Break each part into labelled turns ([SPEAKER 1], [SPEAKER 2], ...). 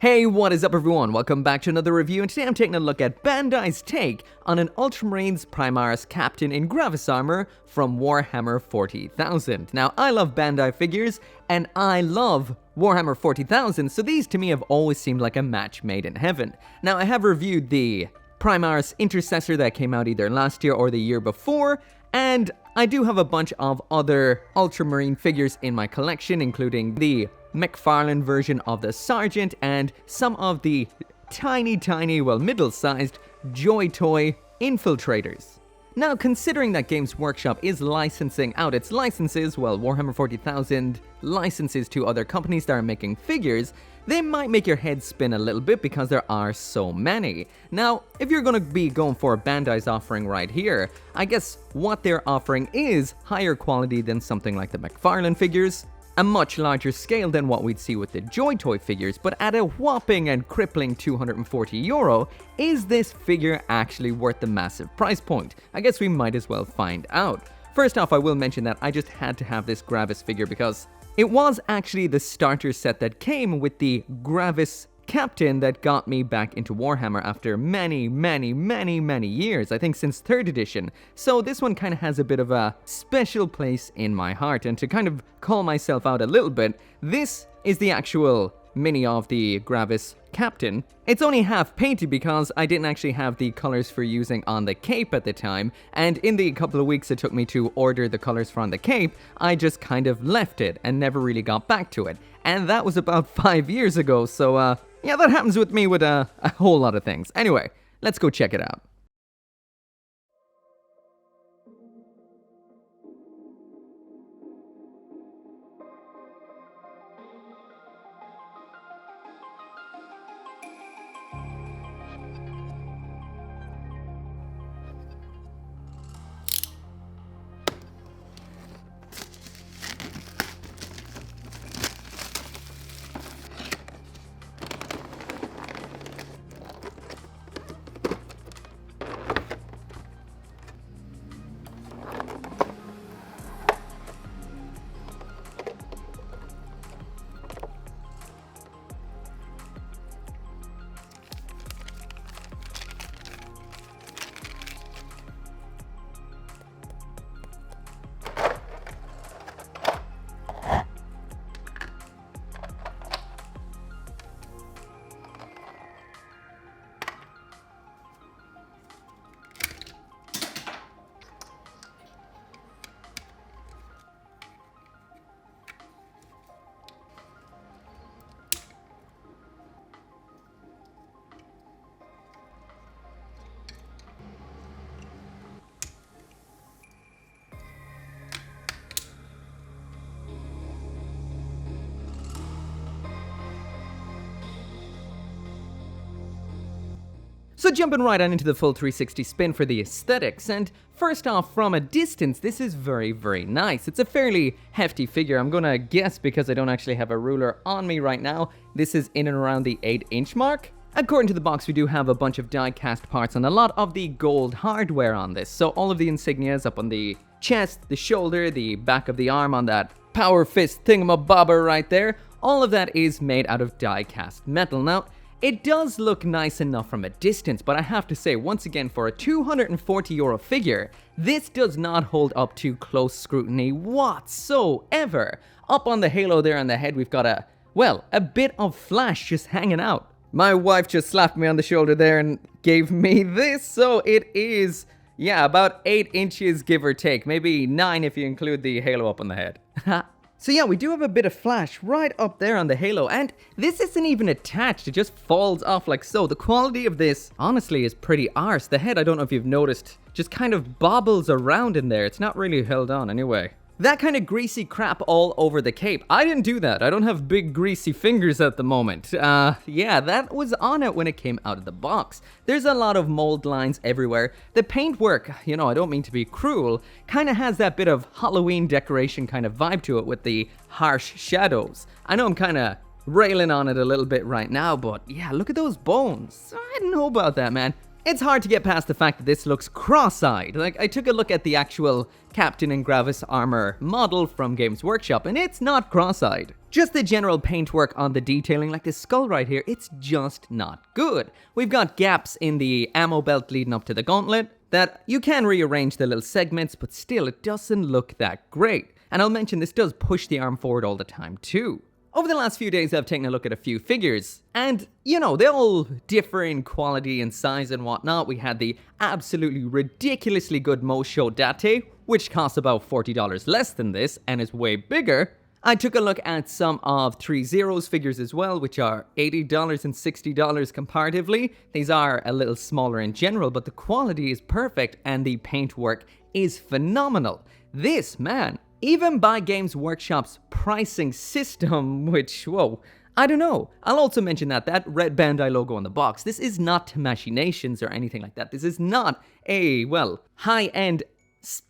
[SPEAKER 1] Hey, what is up everyone? Welcome back to another review, and today I'm taking a look at Bandai's take on an Ultramarines Primaris captain in Gravis Armor from Warhammer 40,000. Now, I love Bandai figures, and I love Warhammer 40,000, so these to me have always seemed like a match made in heaven. Now, I have reviewed the Primaris Intercessor that came out either last year or the year before, and I do have a bunch of other Ultramarine figures in my collection, including the McFarlane version of the Sergeant and some of the tiny, well, middle-sized Joy Toy Infiltrators. Now, considering that Games Workshop is licensing out its licenses, well, Warhammer 40,000 licenses to other companies that are making figures, they might make your head spin a little bit because there are so many. Now, if you're going to be going for Bandai's offering right here, I guess what they're offering is higher quality than something like the McFarlane figures, a much larger scale than what we'd see with the Joy Toy figures, but at a whopping and crippling €240, is this figure actually worth the massive price point? I guess we might as well find out. First off, I will mention that I just had to have this Gravis figure because it was actually the starter set that came with the Gravis Captain that got me back into Warhammer after many years, I think since 3rd edition. So this one kind of has a bit of a special place in my heart, and to kind of call myself out a little bit, this is the actual mini of the Gravis Captain. It's only half painted because I didn't actually have the colors for using on the cape at the time, and in the couple of weeks it took me to order the colors for on the cape, I just kind of left it and never really got back to it. And that was about 5 years ago, so yeah, that happens with me with a whole lot of things. Anyway, let's go check it out. So jumping right on into the full 360 spin for the aesthetics, and first off, from a distance, this is very nice. It's a fairly hefty figure. I'm gonna guess, because I don't actually have a ruler on me right now, this is in and around the 8-inch mark. According to the box, we do have a bunch of die-cast parts and a lot of the gold hardware on this. So all of the insignias up on the chest, the shoulder, the back of the arm on that power fist thingamabobber right there, all of that is made out of die-cast metal. Now, it does look nice enough from a distance, but I have to say, once again, for a €240 figure, this does not hold up to close scrutiny whatsoever. Up on the halo there on the head, we've got a bit of flash just hanging out. My wife just slapped me on the shoulder there and gave me this, so it is, yeah, about 8 inches give or take, maybe 9 if you include the halo up on the head. So yeah, we do have a bit of flash right up there on the halo, and this isn't even attached, it just falls off like so. The quality of this, honestly, is pretty arse. The head, I don't know if you've noticed, just kind of bobbles around in there. It's not really held on anyway. That kind of greasy crap all over the cape, I didn't do that. I don't have big greasy fingers at the moment. Yeah, that was on it when it came out of the box. There's a lot of mold lines everywhere. The paintwork, you know, I don't mean to be cruel, kind of has that bit of Halloween decoration kind of vibe to it with the harsh shadows. I know I'm kind of railing on it a little bit right now, but yeah, look at those bones. I didn't know about that, man. It's hard to get past the fact that this looks cross-eyed. Like, I took a look at the actual Captain and Gravis Armor model from Games Workshop, and it's not cross-eyed. Just the general paintwork on the detailing, like this skull right here, it's just not good. We've got gaps in the ammo belt leading up to the gauntlet that you can rearrange the little segments, but still, it doesn't look that great. And I'll mention this does push the arm forward all the time too. Over the last few days, I've taken a look at a few figures, and, you know, they all differ in quality and size and whatnot. We had the absolutely ridiculously good Mosho Date, which costs about $40 less than this, and is way bigger. I took a look at some of 3-Zero's figures as well, which are $80 and $60 comparatively. These are a little smaller in general, but the quality is perfect, and the paintwork is phenomenal. This, man, even by Games Workshop's pricing system, which, whoa, I don't know. I'll also mention that red Bandai logo on the box, this is not Tamashii Nations or anything like that. This is not a, well, high-end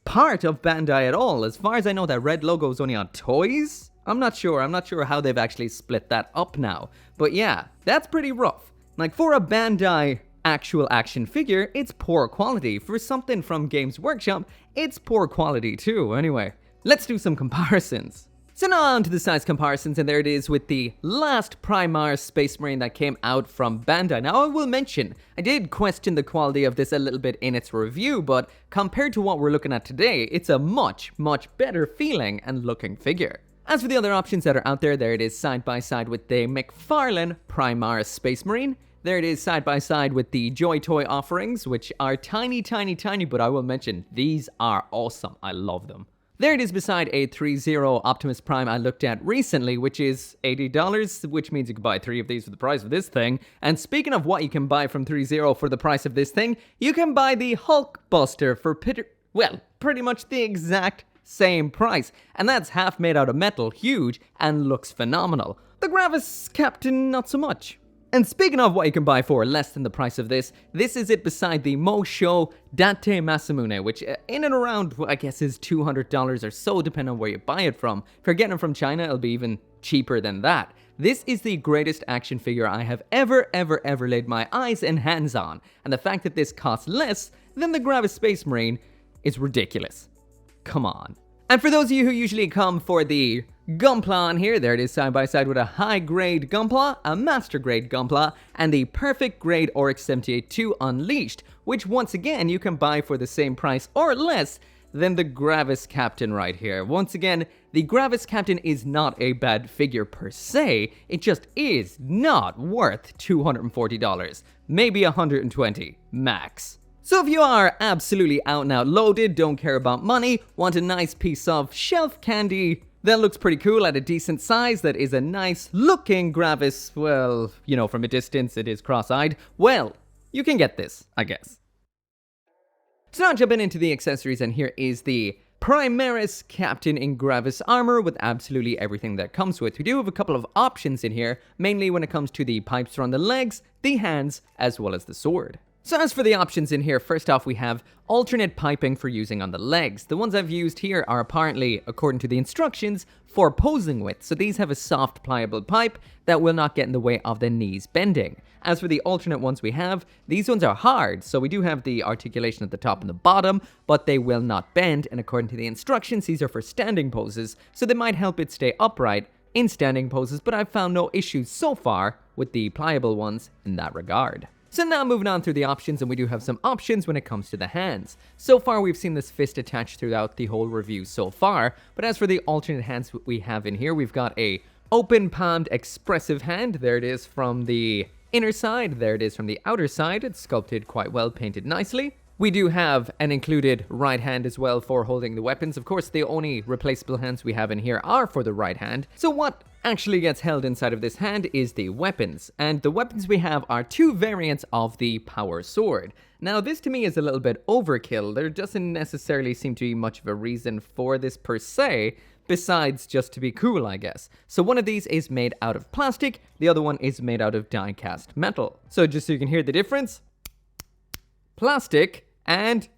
[SPEAKER 1] part of Bandai at all. As far as I know, that red logo is only on toys? I'm not sure how they've actually split that up now. But yeah, that's pretty rough. Like, for a Bandai actual action figure, it's poor quality. For something from Games Workshop, it's poor quality too. Anyway, let's do some comparisons. So now on to the size comparisons, and there it is with the last Primaris Space Marine that came out from Bandai. Now I will mention, I did question the quality of this a little bit in its review, but compared to what we're looking at today, it's a much, much better feeling and looking figure. As for the other options that are out there, there it is side by side with the McFarlane Primaris Space Marine. There it is side by side with the Joy Toy offerings, which are tiny, tiny, tiny, but I will mention, these are awesome. I love them. There it is beside a 3-0 Optimus Prime I looked at recently, which is $80, which means you can buy 3 of these for the price of this thing. And speaking of what you can buy from 3-0 for the price of this thing, you can buy the Hulkbuster for pretty much the exact same price. And that's half made out of metal, huge, and looks phenomenal. The Gravis Captain, not so much. And speaking of what you can buy for less than the price of this is it beside the Mosho Date Masamune, which in and around, I guess, is $200 or so, depending on where you buy it from. If you're getting it from China, it'll be even cheaper than that. This is the greatest action figure I have ever laid my eyes and hands on. And the fact that this costs less than the Gravis Space Marine is ridiculous. Come on. And for those of you who usually come for the Gunpla on here, there it is side by side with a high-grade Gunpla, a master-grade Gunpla, and the perfect-grade Oryx 78-2 Unleashed, which once again you can buy for the same price or less than the Gravis Captain right here. Once again, the Gravis Captain is not a bad figure per se, it just is not worth $240, maybe $120 max. So if you are absolutely out and out loaded, don't care about money, want a nice piece of shelf candy that looks pretty cool at a decent size, that is a nice looking Gravis, well, you know, from a distance it is cross-eyed, well, you can get this, I guess. So now jumping into the accessories, and here is the Primaris Captain in Gravis Armor with absolutely everything that comes with. We do have a couple of options in here, mainly when it comes to the pipes around the legs, the hands, as well as the sword. So as for the options in here, first off we have alternate piping for using on the legs. The ones I've used here are apparently, according to the instructions, for posing with. So these have a soft pliable pipe that will not get in the way of the knees bending. As for the alternate ones we have, these ones are hard. So we do have the articulation at the top and the bottom, but they will not bend. And according to the instructions, these are for standing poses. So they might help it stay upright in standing poses, but I've found no issues so far with the pliable ones in that regard. So now moving on through the options, and we do have some options when it comes to the hands. So far we've seen this fist attached throughout the whole review so far, but as for the alternate hands we have in here, we've got a open palmed expressive hand. There it is from the inner side, there it is from the outer side. It's sculpted quite well, painted nicely. We do have an included right hand as well for holding the weapons. Of course, the only replaceable hands we have in here are for the right hand. So what actually gets held inside of this hand is the weapons. And the weapons we have are 2 variants of the power sword. Now, this to me is a little bit overkill. There doesn't necessarily seem to be much of a reason for this per se, besides just to be cool, I guess. So one of these is made out of plastic, the other one is made out of die-cast metal. So just so you can hear the difference, plastic and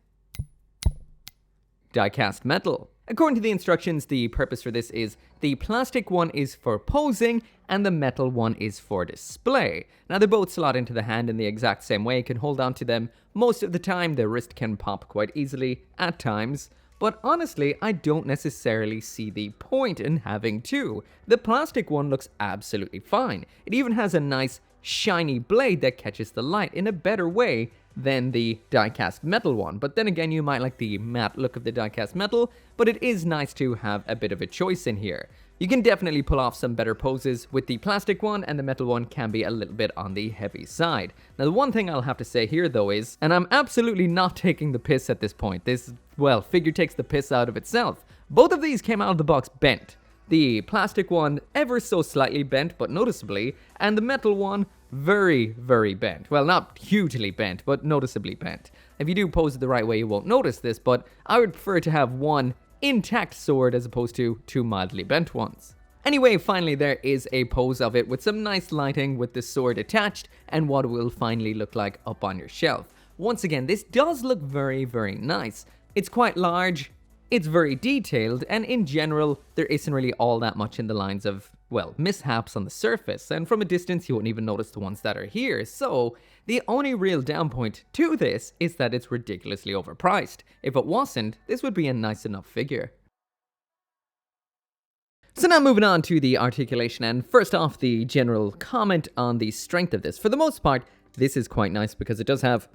[SPEAKER 1] die-cast metal. According to the instructions, the purpose for this is the plastic one is for posing and the metal one is for display. Now they both slot into the hand in the exact same way. You can hold on to them most of the time. The wrist can pop quite easily at times. But honestly, I don't necessarily see the point in having two. The plastic one looks absolutely fine. It even has a nice shiny blade that catches the light in a better way than the die-cast metal one. But then again, you might like the matte look of the die-cast metal, but it is nice to have a bit of a choice in here. You can definitely pull off some better poses with the plastic one, and the metal one can be a little bit on the heavy side. Now, the one thing I'll have to say here, though, is, and I'm absolutely not taking the piss at this point, this, well, figure takes the piss out of itself. Both of these came out of the box bent. The plastic one ever so slightly bent, but noticeably, and the metal one very, very bent. Well, not hugely bent, but noticeably bent. If you do pose it the right way, you won't notice this, but I would prefer to have one intact sword as opposed to two mildly bent ones. Anyway, finally there is a pose of it with some nice lighting with the sword attached and what it will finally look like up on your shelf. Once again, this does look very, very nice. It's quite large, it's very detailed, and in general, there isn't really all that much in the lines of, well, mishaps on the surface, and from a distance you won't even notice the ones that are here, so the only real down point to this is that it's ridiculously overpriced. If it wasn't, this would be a nice enough figure. So now moving on to the articulation, and first off, the general comment on the strength of this. For the most part, this is quite nice because it does have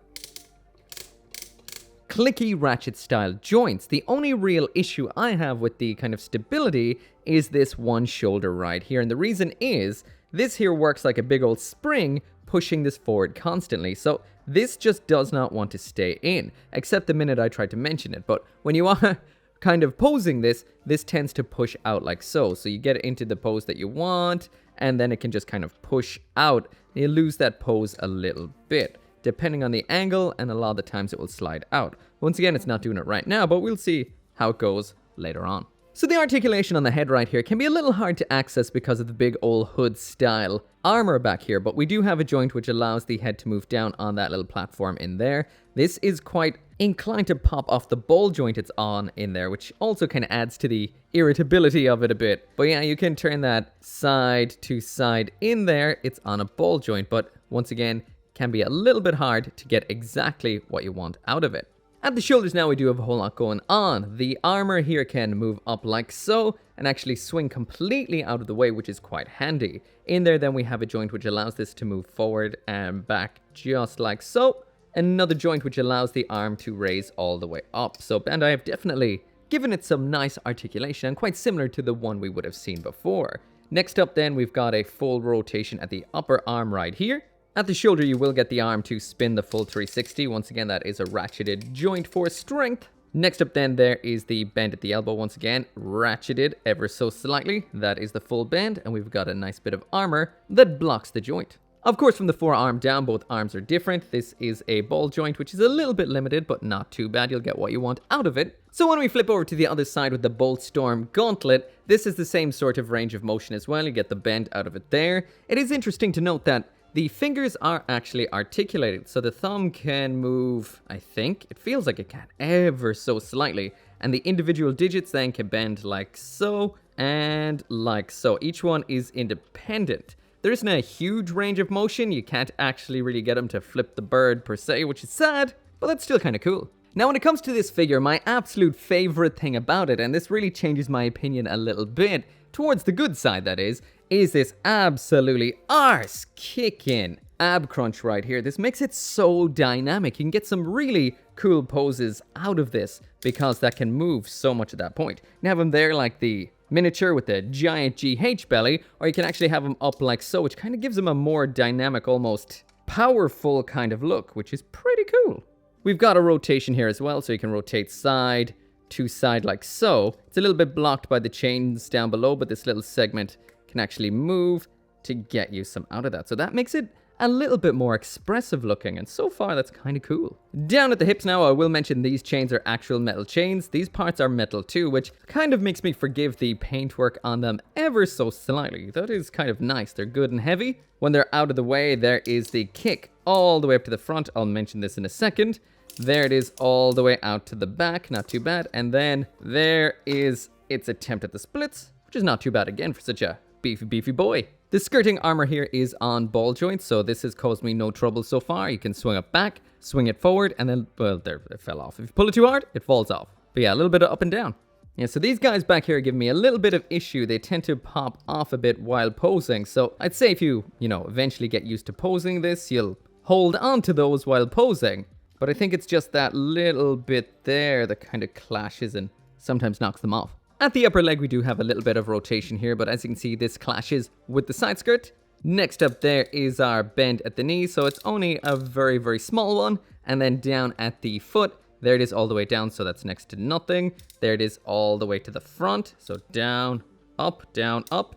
[SPEAKER 1] clicky ratchet style joints. The only real issue I have with the kind of stability is this one shoulder right here, and the reason is this here works like a big old spring pushing this forward constantly, so this just does not want to stay in, except the minute I tried to mention it. But when you are kind of posing this tends to push out like so you get it into the pose that you want, and then it can just kind of push out. You lose that pose a little bit depending on the angle, and a lot of the times it will slide out. Once again, it's not doing it right now, but we'll see how it goes later on. So the articulation on the head right here can be a little hard to access because of the big old hood style armor back here, but we do have a joint which allows the head to move down on that little platform in there. This is quite inclined to pop off the ball joint it's on in there, which also kind of adds to the irritability of it a bit. But yeah, you can turn that side to side in there. It's on a ball joint, but once again, can be a little bit hard to get exactly what you want out of it. At the shoulders now, we do have a whole lot going on. The armor here can move up like so and actually swing completely out of the way, which is quite handy. In there then we have a joint which allows this to move forward and back just like so. Another joint which allows the arm to raise all the way up. So Bandai have definitely given it some nice articulation, quite similar to the one we would have seen before. Next up then, we've got a full rotation at the upper arm right here. At the shoulder, you will get the arm to spin the full 360. Once again, that is a ratcheted joint for strength. Next up then, there is the bend at the elbow. Once again, ratcheted ever so slightly. That is the full bend, and we've got a nice bit of armor that blocks the joint. Of course, from the forearm down, both arms are different. This is a ball joint, which is a little bit limited, but not too bad. You'll get what you want out of it. So when we flip over to the other side with the Bolt Storm Gauntlet, this is the same sort of range of motion as well. You get the bend out of it there. It is interesting to note that the fingers are actually articulated, so the thumb can move, I think, it feels like it can, ever so slightly, and the individual digits then can bend like so, and like so. Each one is independent. There isn't a huge range of motion. You can't actually really get them to flip the bird per se, which is sad, but that's still kind of cool. Now, when it comes to this figure, my absolute favorite thing about it, and this really changes my opinion a little bit, towards the good side that is this absolutely arse-kicking ab crunch right here. This makes it so dynamic. You can get some really cool poses out of this because that can move so much at that point. You can have them there like the miniature with the giant GH belly, or you can actually have them up like so, which kind of gives them a more dynamic, almost powerful kind of look, which is pretty cool. We've got a rotation here as well, so you can rotate side to side like so. It's a little bit blocked by the chains down below, but this little segment can actually move to get you some out of that. So that makes it a little bit more expressive looking, and so far that's kind of cool. Down at the hips now, I will mention these chains are actual metal chains. These parts are metal too, which kind of makes me forgive the paintwork on them ever so slightly. That is kind of nice. They're good and heavy. When they're out of the way, there is the kick all the way up to the front. I'll mention this in a second. There it is all the way out to the back, not too bad. And then there is its attempt at the splits, which is not too bad again for such a beefy boy. The skirting armor here is on ball joints, so this has caused me no trouble so far. You can swing it back, swing it forward, and then, well, there, it fell off. If you pull it too hard, it falls off. But yeah, a little bit of up and down. Yeah, so these guys back here give me a little bit of issue. They tend to pop off a bit while posing. So I'd say if you eventually get used to posing this, you'll hold on to those while posing. But I think it's just that little bit there that kind of clashes and sometimes knocks them off. At the upper leg, we do have a little bit of rotation here, but as you can see, this clashes with the side skirt. Next up there is our bend at the knee, so it's only a very, very small one. And then down at the foot, there it is all the way down, so that's next to nothing. There it is all the way to the front, so down, up,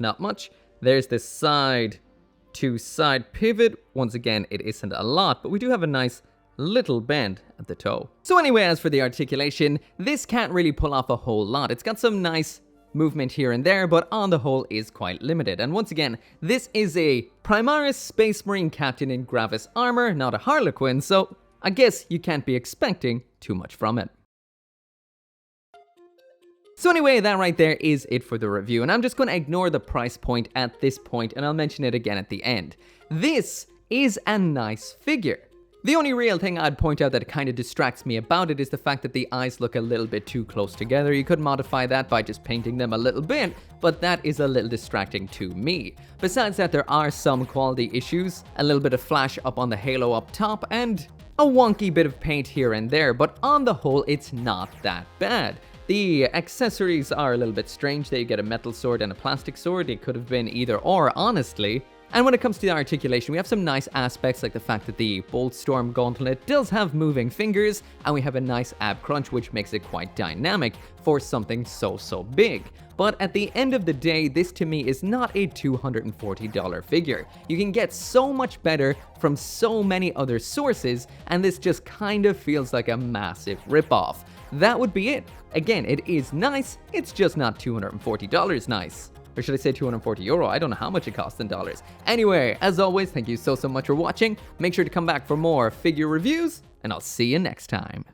[SPEAKER 1] not much. There's this side to side pivot. Once again, it isn't a lot, but we do have a nice little bend at the toe. So anyway, as for the articulation, this can't really pull off a whole lot. It's got some nice movement here and there, but on the whole is quite limited. And once again, this is a Primaris Space Marine Captain in Gravis Armor, not a Harlequin, so I guess you can't be expecting too much from it. So anyway, that right there is it for the review, and I'm just going to ignore the price point at this point, and I'll mention it again at the end. This is a nice figure. The only real thing I'd point out that kind of distracts me about it is the fact that the eyes look a little bit too close together. You could modify that by just painting them a little bit, but that is a little distracting to me. Besides that, there are some quality issues, a little bit of flash up on the halo up top, and a wonky bit of paint here and there, but on the whole, it's not that bad. The accessories are a little bit strange. They get a metal sword and a plastic sword. It could have been either or, honestly. And when it comes to the articulation, we have some nice aspects like the fact that the Boltstorm Gauntlet does have moving fingers, and we have a nice ab crunch, which makes it quite dynamic for something so big. But at the end of the day, this to me is not a $240 figure. You can get so much better from so many other sources, and this just kind of feels like a massive ripoff. That would be it. Again, it is nice, it's just not $240 nice. Or should I say €240? I don't know how much it costs in dollars. Anyway, as always, thank you so much for watching. Make sure to come back for more figure reviews, and I'll see you next time.